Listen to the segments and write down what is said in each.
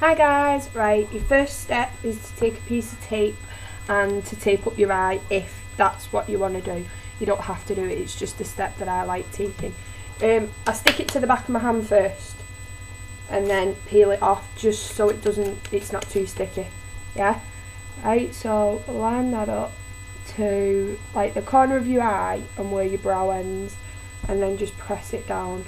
Hi guys, right, your first step is to take a piece of tape and to tape up your eye if that's what you want to do. You don't have to do it, it's just a step that I like taking. I stick it to the back of my hand first and then peel it off just so it's not too sticky. Yeah? Right, so line that up to like the corner of your eye and where your brow ends, and then just press it down.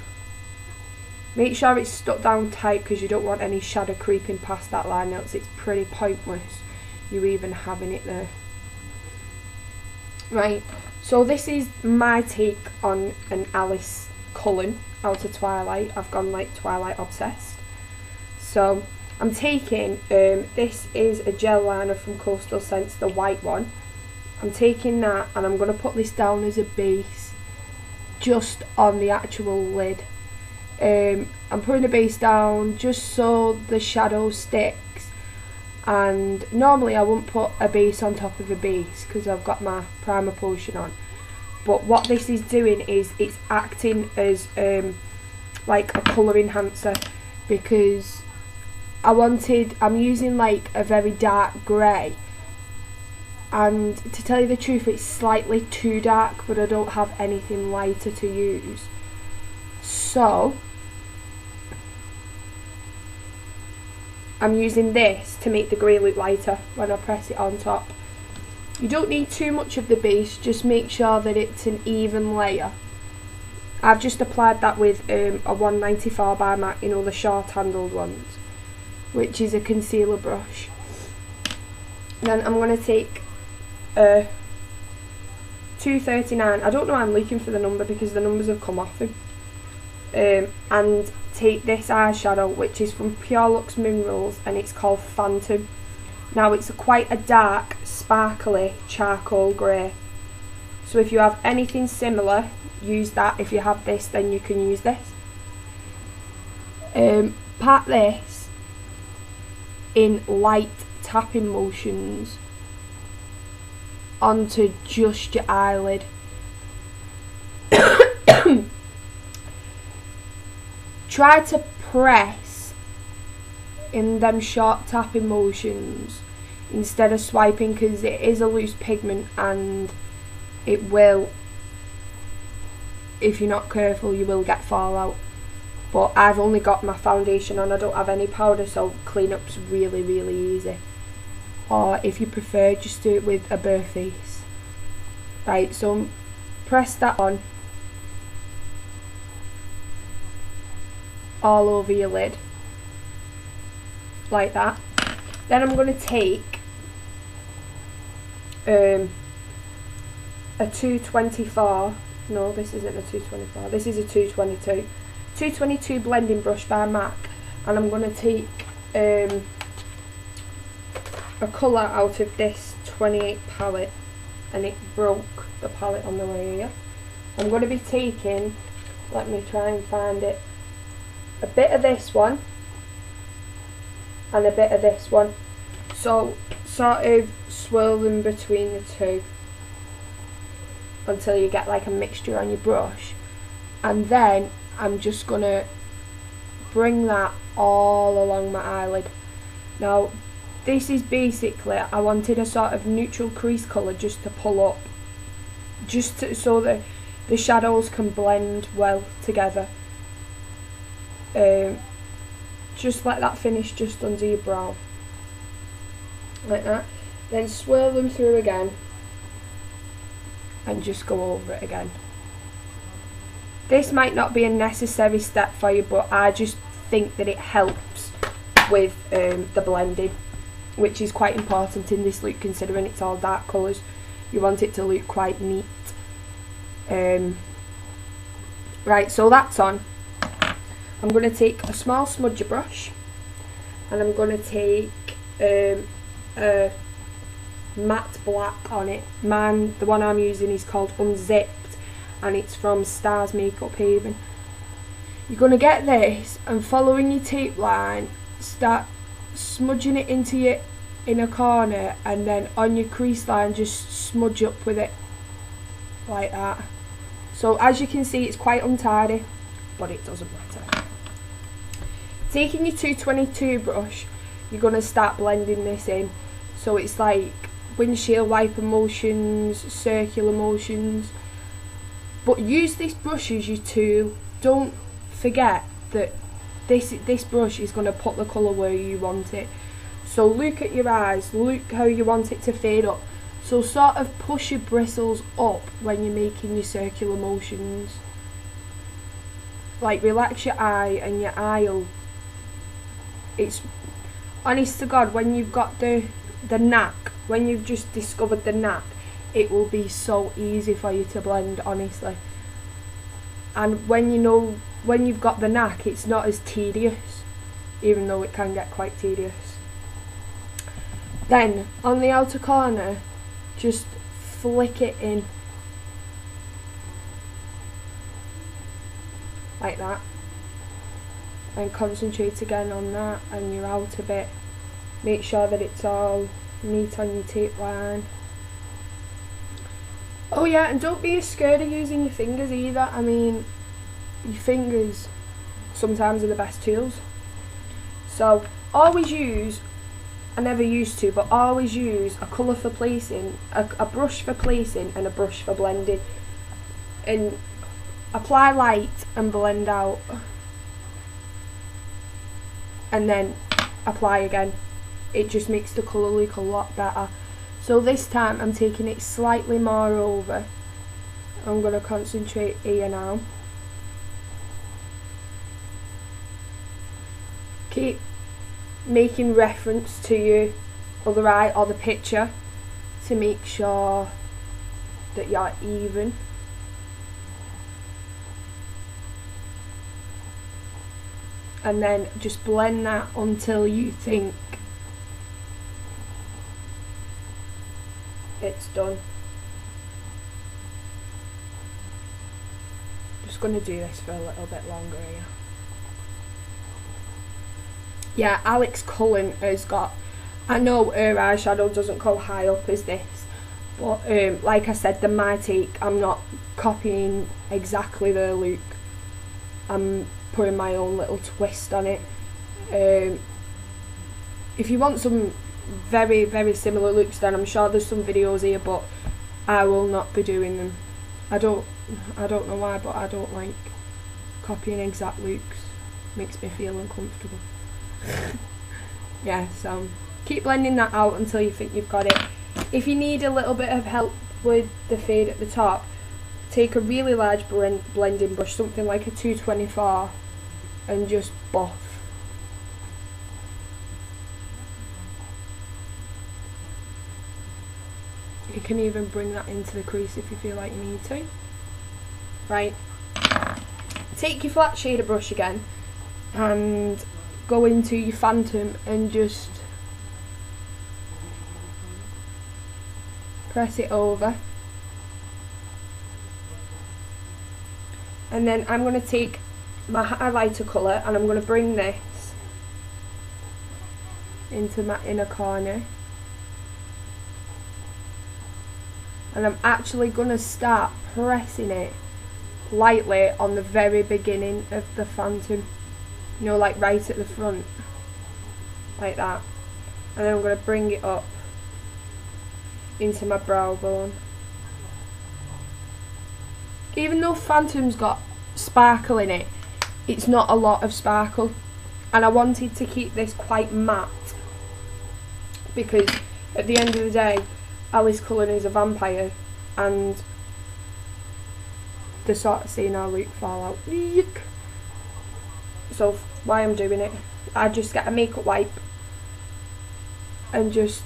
Make sure it's stuck down tight because you don't want any shadow creeping past that line, else it's pretty pointless you even having it there. Right, so this is my take on an Alice Cullen out of Twilight. I've gone like Twilight obsessed. So I'm taking, this is a gel liner from Coastal Scents, the white one. I'm taking that and I'm going to put this down as a base just on the actual lid. I'm putting the base down just so the shadow sticks, and normally I wouldn't put a base on top of a base because I've got my primer potion on, but what this is doing is it's acting as like a colour enhancer, because I'm using like a very dark grey, and to tell you the truth it's slightly too dark, but I don't have anything lighter to use. So I'm using this to make the grey look lighter when I press it on top. You don't need too much of the base, just make sure that it's an even layer. I've just applied that with a 194 by MAC, you know, the short handled ones, which is a concealer brush. Then I'm going to take a 239, I don't know why I'm looking for the number because the numbers have come off him. And take this eyeshadow, which is from Pure Luxe Minerals, and it's called Phantom. Now it's quite a dark, sparkly charcoal grey. So if you have anything similar, use that. If you have this, then you can use this. Pat this in light tapping motions onto just your eyelid. Try to press in them short tapping motions instead of swiping, because it is a loose pigment and it will, if you're not careful, you will get fallout. But I've only got my foundation on, I don't have any powder, so cleanup's really easy. Or if you prefer, just do it with a bare face. Right, so press that on all over your lid like that. Then I'm going to take a 224, no this isn't a 224, this is a 222 blending brush by MAC, and I'm going to take a colour out of this 28 palette, and it broke the palette on the way here. I'm going to be taking, let me try and find it, a bit of this one and a bit of this one, so sort of swirl them between the two until you get like a mixture on your brush, and then I'm just gonna bring that all along my eyelid. Now this is basically, I wanted a sort of neutral crease colour just to pull up, so that the shadows can blend well together. Just let that finish just under your brow like that, then swirl them through again and just go over it again. This might not be a necessary step for you, but I just think that it helps with the blending, which is quite important in this look considering it's all dark colours. You want it to look quite neat. Right, so that's on. I'm going to take a small smudger brush and I'm going to take a matte black on it. The one I'm using is called Unzipped and it's from Stars Makeup Haven. You're going to get this and following your tape line, start smudging it into your inner corner, and then on your crease line just smudge up with it like that. So as you can see, it's quite untidy, but it doesn't matter. Taking your 222 brush, you're going to start blending this in. So it's like windshield wiper motions, circular motions. But use this brush as your tool. Don't forget that this brush is going to put the colour where you want it. So look at your eyes, look how you want it to fade up. So sort of push your bristles up when you're making your circular motions. Like relax your eye, and your eye will, it's honest to God, when you've got the knack, when you've just discovered the knack, it will be so easy for you to blend, honestly. And when you've got the knack, it's not as tedious, even though it can get quite tedious. Then on the outer corner, just flick it in like that, and concentrate again on that and your outer bit. Make sure that it's all neat on your tape line. Oh yeah, and don't be scared of using your fingers either. I mean, your fingers sometimes are the best tools. So always use, I never used to, but always use a colour for placing, a brush for placing and a brush for blending. And apply light and blend out. And then apply again. It just makes the colour look a lot better. So this time I'm taking it slightly more over. I'm going to concentrate here now. Keep making reference to your other eye or the picture to make sure that you're even. And then just blend that until you think it's done. Just going to do this for a little bit longer here. Yeah, Cullen has got, I know her eyeshadow doesn't go high up as this, but like I said, the My Take, I'm not copying exactly their look. I'm putting my own little twist on it. If you want some very, very similar looks, then I'm sure there's some videos here, but I will not be doing them. I don't know why, but I don't like copying exact looks. Makes me feel uncomfortable. Yeah, so keep blending that out until you think you've got it. If you need a little bit of help with the fade at the top, take a really large blending brush, something like a 224, and just buff. You can even bring that into the crease if you feel like you need to. Right, take your flat shader brush again and go into your phantom and just press it over. And then I'm going to take my highlighter colour and I'm going to bring this into my inner corner. And I'm actually going to start pressing it lightly on the very beginning of the phantom. You know, like right at the front. Like that. And then I'm going to bring it up into my brow bone. Even though Phantom's got sparkle in it, it's not a lot of sparkle. And I wanted to keep this quite matte, because at the end of the day, Cullen is a vampire, and the sort of seeing our look fall out. Yuck. So why I'm doing it, I just get a makeup wipe and just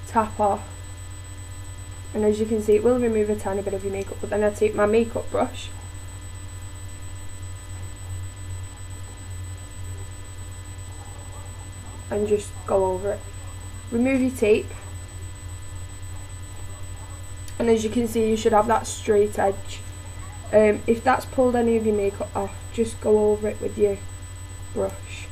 tap off. And as you can see, it will remove a tiny bit of your makeup, but then I take my makeup brush and just go over it. Remove your tape, and as you can see, you should have that straight edge. If that's pulled any of your makeup off, just go over it with your brush.